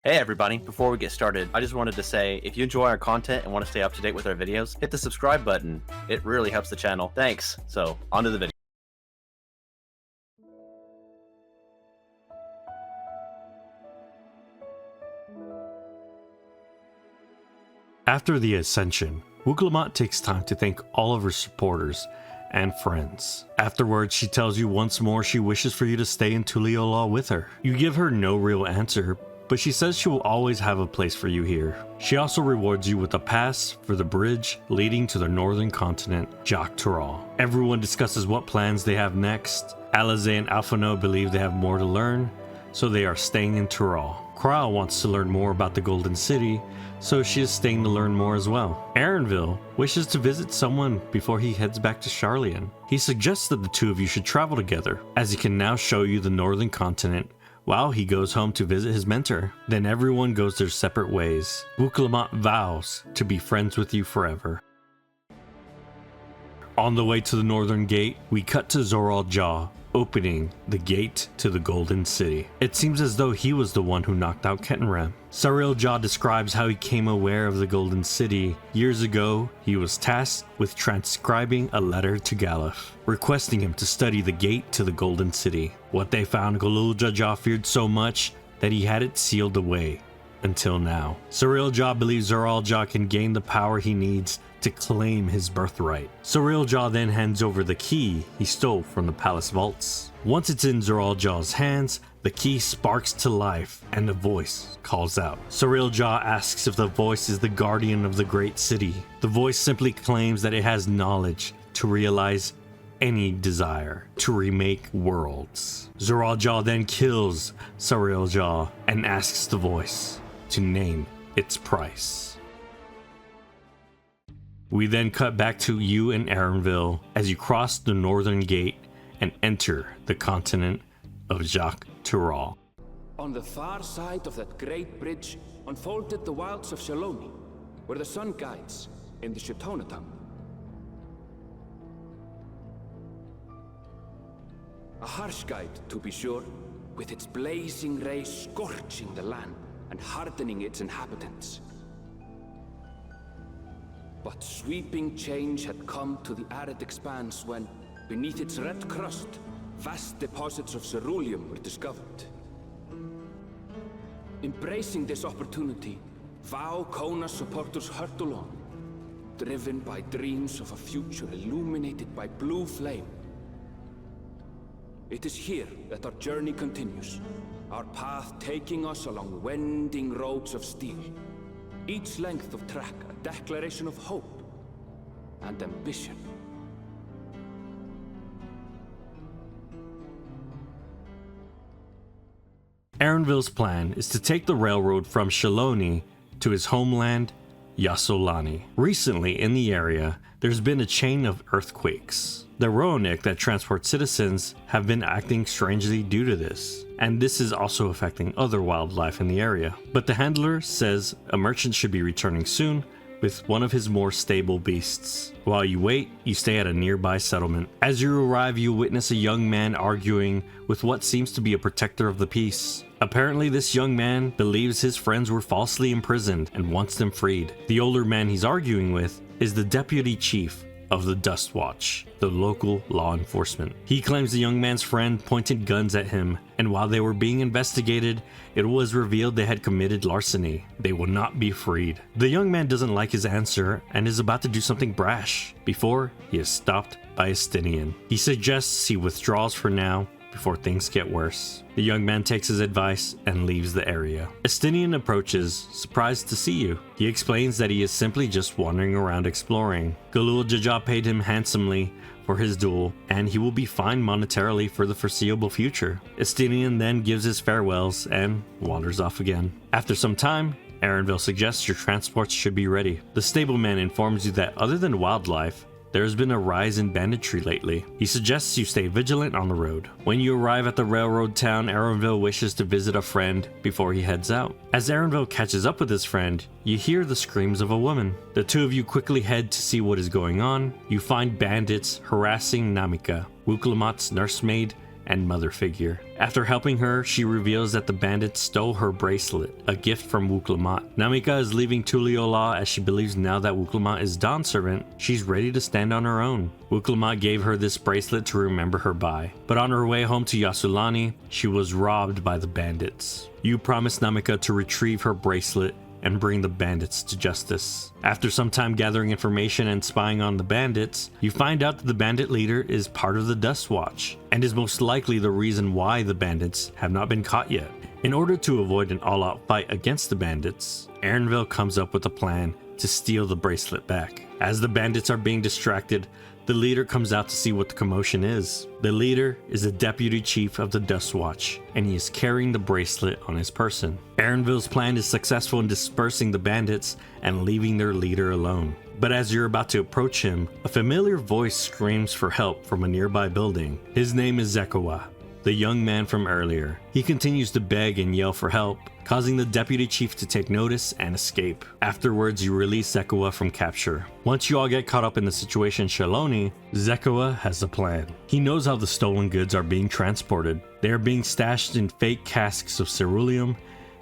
Hey everybody, before we get started, I just wanted to say, if you enjoy our content and want to stay up to date with our videos, hit the subscribe button. It really helps the channel. Thanks. So, on to the video. After the ascension, Wooglamot takes time to thank all of her supporters and friends. Afterwards, she tells you once more she wishes for you to stay in Tuliyola with her. You give her no real answer, but she says she will always have a place for you here. She also rewards you with a pass for the bridge leading to the northern continent, Dawntrail. Everyone discusses what plans they have next. Alize and Alphano believe they have more to learn, so they are staying in Tural. Kral wants to learn more about the Golden City, so she is staying to learn more as well. Arenville wishes to visit someone before he heads back to Sharlayan. He suggests that the two of you should travel together, as he can now show you the northern continent while he goes home to visit his mentor. Then everyone goes their separate ways. Wooglamot vows to be friends with you forever. On the way to the northern gate, we cut to Zoral Jaw, opening the gate to the Golden City. It seems as though he was the one who knocked out Ketenram. Sariel Jaw describes how he came aware of the Golden City. Years ago, he was tasked with transcribing a letter to Galuf, requesting him to study the gate to the Golden City. What they found Golulja Jaw feared so much that he had it sealed away until now. Sariel Jaw believes Zoral Jaw can gain the power he needs to claim his birthright. Sariel Jaw then hands over the key he stole from the palace vaults. Once it's in Zoral Jaw's hands, the key sparks to life and a voice calls out. Sariel Jaw asks if the voice is the guardian of the great city. The voice simply claims that it has knowledge to realize any desire to remake worlds. Zoral Jaw then kills Sariel Jaw and asks the voice to name its price. We then cut back to you in Arenville as you cross the northern gate and enter the continent of Jacques Tural. On the far side of that great bridge unfolded the wilds of Shaloni, where the sun guides in the Shitonatam. A harsh guide, to be sure, with its blazing rays scorching the land and hardening its inhabitants. But sweeping change had come to the arid expanse when, beneath its red crust, vast deposits of ceruleum were discovered. Embracing this opportunity, Vau Kona supporters hurtle on, driven by dreams of a future illuminated by blue flame. It is here that our journey continues, our path taking us along winding roads of steel. Each length of track a declaration of hope and ambition. Arenville's plan is to take the railroad from Shaloni to his homeland, Yasolani. Recently in the area, there's been a chain of earthquakes. The Roanoke that transport citizens have been acting strangely due to this, and this is also affecting other wildlife in the area. But the handler says a merchant should be returning soon with one of his more stable beasts. While you wait, you stay at a nearby settlement. As you arrive, you witness a young man arguing with what seems to be a protector of the peace. Apparently, this young man believes his friends were falsely imprisoned and wants them freed. The older man he's arguing with is the deputy chief of the Dust Watch, the local law enforcement. He claims the young man's friend pointed guns at him, and while they were being investigated, it was revealed they had committed larceny. They will not be freed. The young man doesn't like his answer and is about to do something brash before he is stopped by Estinian. He suggests he withdraws for now before things get worse. The young man takes his advice and leaves the area. Estinian approaches, surprised to see you. He explains that he is simply just wandering around exploring. Galul Jaja paid him handsomely for his duel, and he will be fine monetarily for the foreseeable future. Estinian then gives his farewells and wanders off again. After some time, Arenville suggests your transports should be ready. The stableman informs you that other than wildlife, there has been a rise in banditry lately. He suggests you stay vigilant on the road. When you arrive at the railroad town, Arenville wishes to visit a friend before he heads out. As Arenville catches up with his friend, you hear the screams of a woman. The two of you quickly head to see what is going on. You find bandits harassing Namika, Wooglamot's nursemaid, and mother figure. After helping her, she reveals that the bandits stole her bracelet, a gift from Wuklamot. Namika is leaving Tuliyollal as she believes now that Wuklamot is Dawn's servant, she's ready to stand on her own. Wuklamot gave her this bracelet to remember her by, but on her way home to Yassulani, she was robbed by the bandits. You promised Namika to retrieve her bracelet and bring the bandits to justice. After some time gathering information and spying on the bandits, you find out that the bandit leader is part of the Dust Watch, and is most likely the reason why the bandits have not been caught yet. In order to avoid an all-out fight against the bandits, Erenville comes up with a plan to steal the bracelet back. As the bandits are being distracted, the leader comes out to see what the commotion is. The leader is the deputy chief of the Dust Watch, and he is carrying the bracelet on his person. Erenville's plan is successful in dispersing the bandits and leaving their leader alone. But as you're about to approach him, a familiar voice screams for help from a nearby building. His name is Zekawa, the young man from earlier. He continues to beg and yell for help, causing the deputy chief to take notice and escape. Afterwards, you release Zekawa from capture. Once you all get caught up in the situation in Shaloni, Zekawa has a plan. He knows how the stolen goods are being transported. They are being stashed in fake casks of ceruleum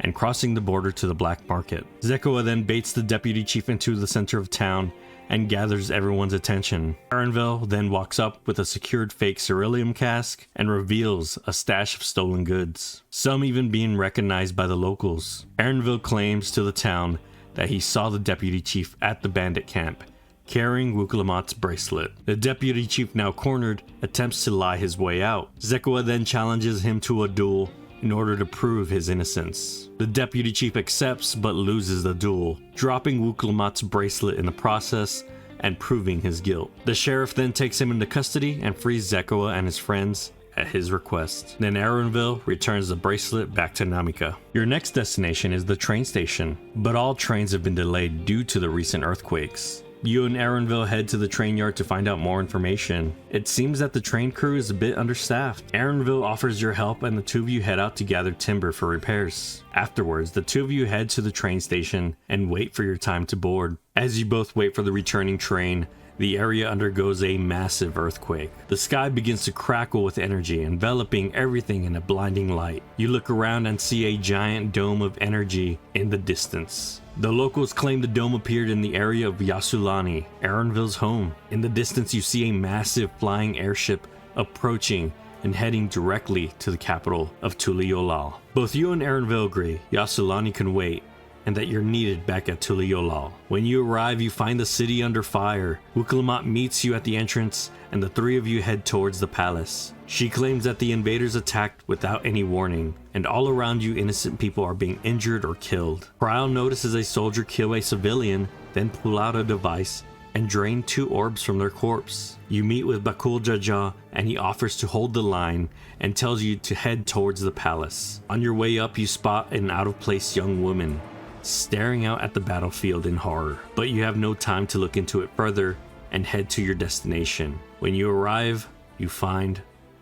and crossing the border to the black market. Zekawa then baits the deputy chief into the center of town and gathers everyone's attention. Erenville then walks up with a secured fake ceruleum cask and reveals a stash of stolen goods, some even being recognized by the locals. Erenville claims to the town that he saw the deputy chief at the bandit camp, carrying Wuklamot's bracelet. The deputy chief, now cornered, attempts to lie his way out. Zekawa then challenges him to a duel in order to prove his innocence. The deputy chief accepts but loses the duel, dropping Wuklamot's bracelet in the process and proving his guilt. The sheriff then takes him into custody and frees Zekawa and his friends at his request. Then Erenville returns the bracelet back to Namika. Your next destination is the train station, but all trains have been delayed due to the recent earthquakes. You and Erenville head to the train yard to find out more information. It seems that the train crew is a bit understaffed. Erenville offers your help and the two of you head out to gather timber for repairs. Afterwards, the two of you head to the train station and wait for your time to board. As you both wait for the returning train, the area undergoes a massive earthquake. The sky begins to crackle with energy, enveloping everything in a blinding light. You look around and see a giant dome of energy in the distance. The locals claim the dome appeared in the area of Yassulani, Erenville's home. In the distance, you see a massive flying airship approaching and heading directly to the capital of Tuliyollal. Both you and Erenville agree Yassulani can wait, and that you're needed back at Tuliyollal. When you arrive, you find the city under fire. Wuklamot meets you at the entrance, and the three of you head towards the palace. She claims that the invaders attacked without any warning, and all around you innocent people are being injured or killed. Prowl notices a soldier kill a civilian, then pull out a device and drain 2 orbs from their corpse. You meet with Bakul Jaja, and he offers to hold the line and tells you to head towards the palace. On your way up, you spot an out-of-place young woman staring out at the battlefield in horror, but you have no time to look into it further and head to your destination. When you arrive, you find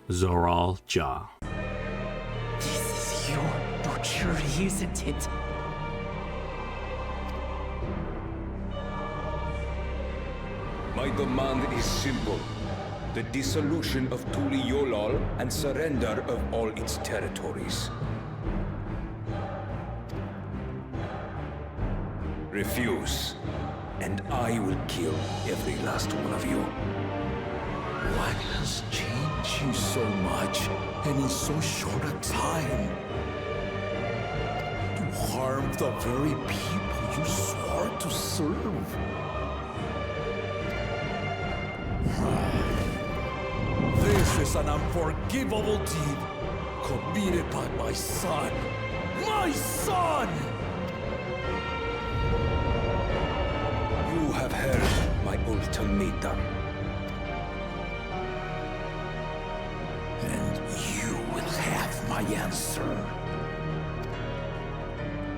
Zoral Ja. This is your butchery, isn't it? My demand is simple. The dissolution of Tuliyollal and surrender of all its territories. Refuse, and I will kill every last one of you. What has changed you so much and in so short a time? You harmed the very people you swore to serve. This is an unforgivable deed committed by my son. My son! You have heard my ultimatum. And you will have my answer.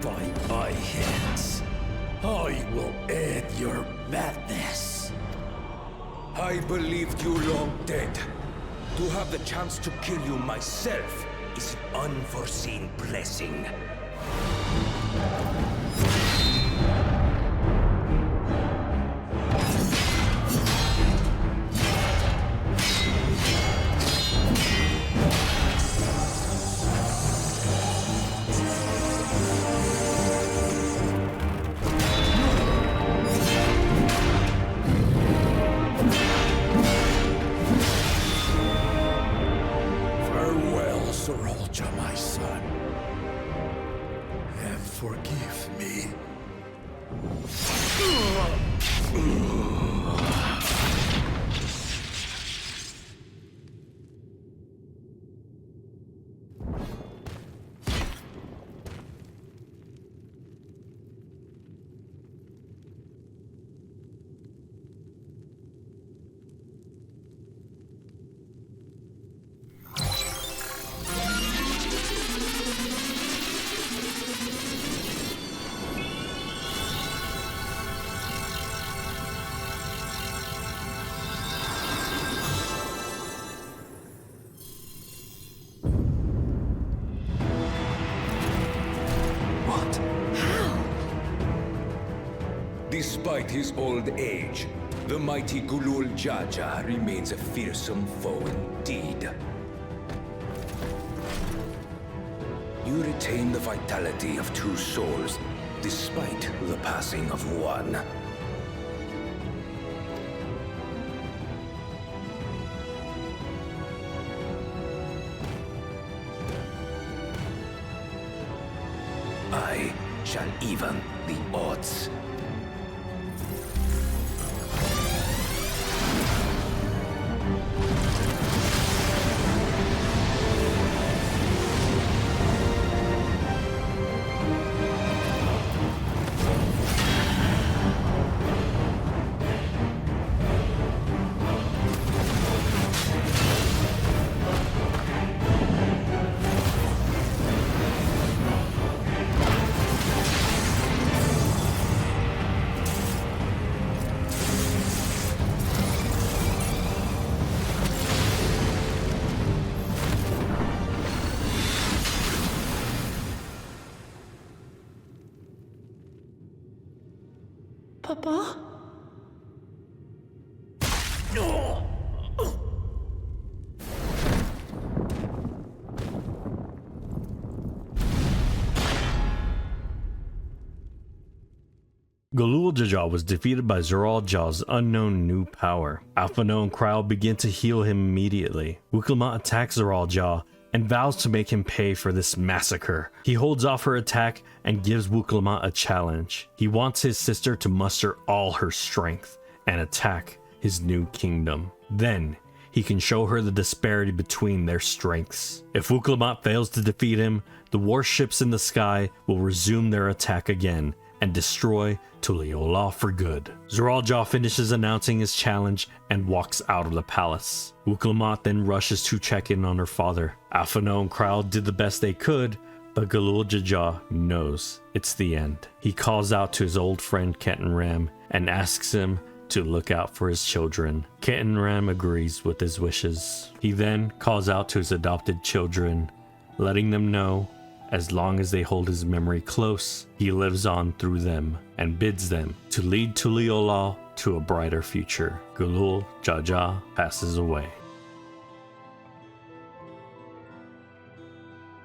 By my hands, I will end your madness. I believed you long dead. To have the chance to kill you myself is an unforeseen blessing. forgive me. Despite his old age, the mighty Gulul Jaja remains a fearsome foe indeed. You retain the vitality of two souls, despite the passing of one. I shall even the odds. Papa? Gulul Jaja was defeated by Zoral Jaw's unknown new power. Alphinaud and Kryl begin to heal him immediately. Wuklamant attacks Zoral Jaw and vows to make him pay for this massacre. He holds off her attack and gives Wuklamant a challenge. He wants his sister to muster all her strength and attack his new kingdom. Then he can show her the disparity between their strengths. If Wuklamant fails to defeat him, the warships in the sky will resume their attack again and destroy Tuliyollal for good. Zoral Jaw finishes announcing his challenge and walks out of the palace. Wuklamant then rushes to check in on her father. Alphinaud and Kryl did the best they could, but Gulul Jaja knows it's the end. He calls out to his old friend Kenton Ram and asks him to look out for his children. Kenton Ram agrees with his wishes. He then calls out to his adopted children, letting them know as long as they hold his memory close, he lives on through them and bids them to lead Tuliyollal to a brighter future. Gulul Jaja passes away.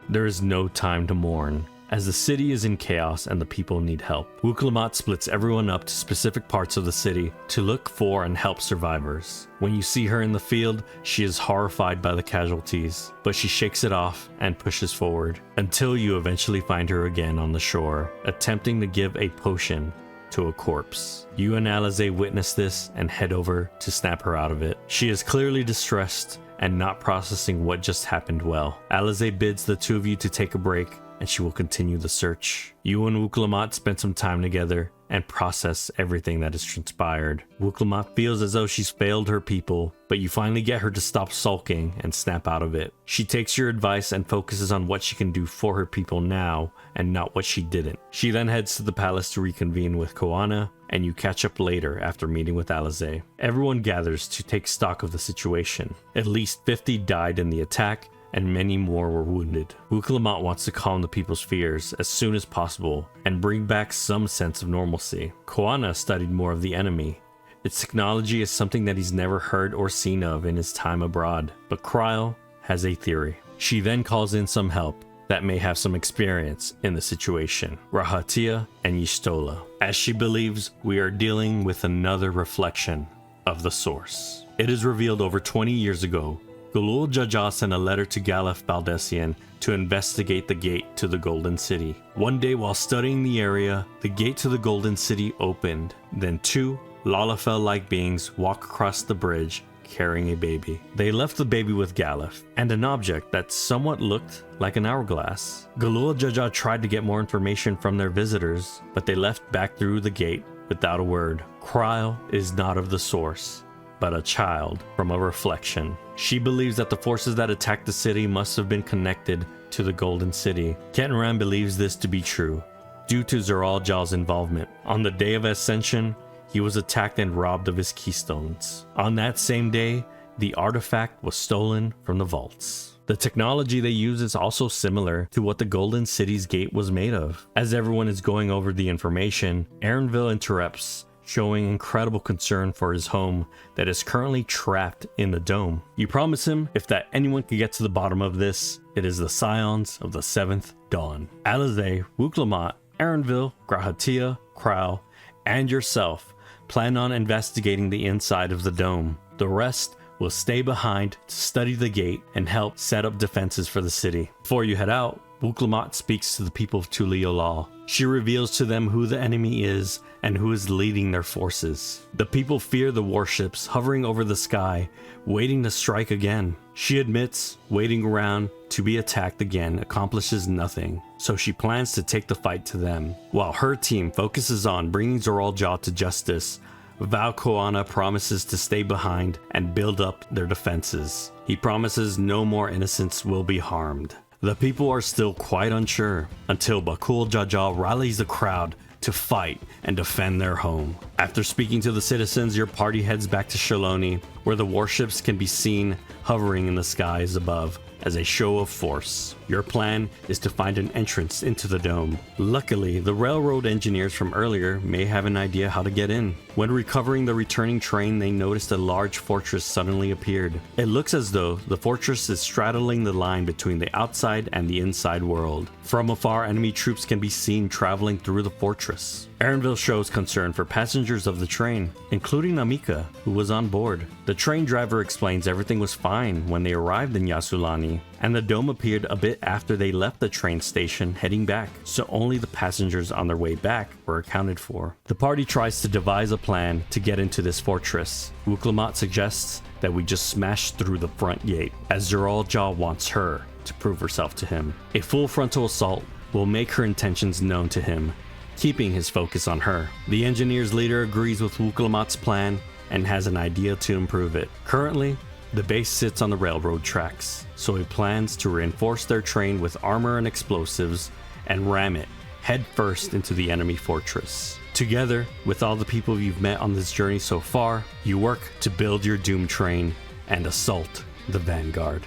There is no time to mourn, as the city is in chaos and the people need help. Wuklamant splits everyone up to specific parts of the city to look for and help survivors. When you see her in the field, she is horrified by the casualties, but she shakes it off and pushes forward, until you eventually find her again on the shore, attempting to give a potion to a corpse. You and Alize witness this and head over to snap her out of it. She is clearly distressed and not processing what just happened well. Alize bids the two of you to take a break, and she will continue the search. You and Wuklamant spend some time together and process everything that has transpired. Wuklamant feels as though she's failed her people, but you finally get her to stop sulking and snap out of it. She takes your advice and focuses on what she can do for her people now and not what she didn't. She then heads to the palace to reconvene with Koana, and you catch up later after meeting with Alize. Everyone gathers to take stock of the situation. At least 50 died in the attack, and many more were wounded. Wuklamant wants to calm the people's fears as soon as possible and bring back some sense of normalcy. Koana studied more of the enemy. Its technology is something that he's never heard or seen of in his time abroad, but Kryl has a theory. She then calls in some help that may have some experience in the situation, Rahatia and Y'shtola, as she believes we are dealing with another reflection of the source. It is revealed over 20 years ago, Galul Jaja sent a letter to Galef Baldessian to investigate the gate to the Golden City. One day while studying the area, the gate to the Golden City opened. Then two Lalafell-like beings walk across the bridge carrying a baby. They left the baby with Galef and an object that somewhat looked like an hourglass. Galul Jaja tried to get more information from their visitors, but they left back through the gate without a word. Kryl is not of the source, but a child from a reflection. She believes that the forces that attacked the city must have been connected to the Golden City. Kenran believes this to be true, due to Zoral Jal's involvement. On the day of Ascension, he was attacked and robbed of his keystones. On that same day, the artifact was stolen from the vaults. The technology they use is also similar to what the Golden City's gate was made of. As everyone is going over the information, Erenville interrupts, showing incredible concern for his home that is currently trapped in the dome. You promise him if that anyone could get to the bottom of this, it is the Scions of the 7th Dawn. Alize, Wuklamot, Erenville, Grahatia, Kryl, and yourself plan on investigating the inside of the dome. The rest will stay behind to study the gate and help set up defenses for the city. Before you head out, Wuklamot speaks to the people of Tuliolal. She reveals to them who the enemy is and who is leading their forces. The people fear the warships hovering over the sky, waiting to strike again. She admits waiting around to be attacked again accomplishes nothing, so she plans to take the fight to them. While her team focuses on bringing Zoral Jal to justice, Valkoana promises to stay behind and build up their defenses. He promises no more innocents will be harmed. The people are still quite unsure until Bakul Jaja rallies the crowd to fight and defend their home. After speaking to the citizens, your party heads back to Shaloni, where the warships can be seen hovering in the skies above as a show of force. Your plan is to find an entrance into the dome. Luckily, the railroad engineers from earlier may have an idea how to get in. When recovering the returning train, they noticed a large fortress suddenly appeared. It looks as though the fortress is straddling the line between the outside and the inside world. From afar, enemy troops can be seen traveling through the fortress. Erenville shows concern for passengers of the train, including Namika, who was on board. The train driver explains everything was fine when they arrived in Yassulani, and the dome appeared a bit after they left the train station heading back, so only the passengers on their way back were accounted for. The party tries to devise a plan to get into this fortress. Wuklamot suggests that we just smash through the front gate, as Zoral Jal wants her to prove herself to him. A full frontal assault will make her intentions known to him, keeping his focus on her. The engineer's leader agrees with Wuklamot's plan and has an idea to improve it. Currently, the base sits on the railroad tracks, so he plans to reinforce their train with armor and explosives and ram it head first into the enemy fortress. Together, with all the people you've met on this journey so far, you work to build your doom train and assault the Vanguard.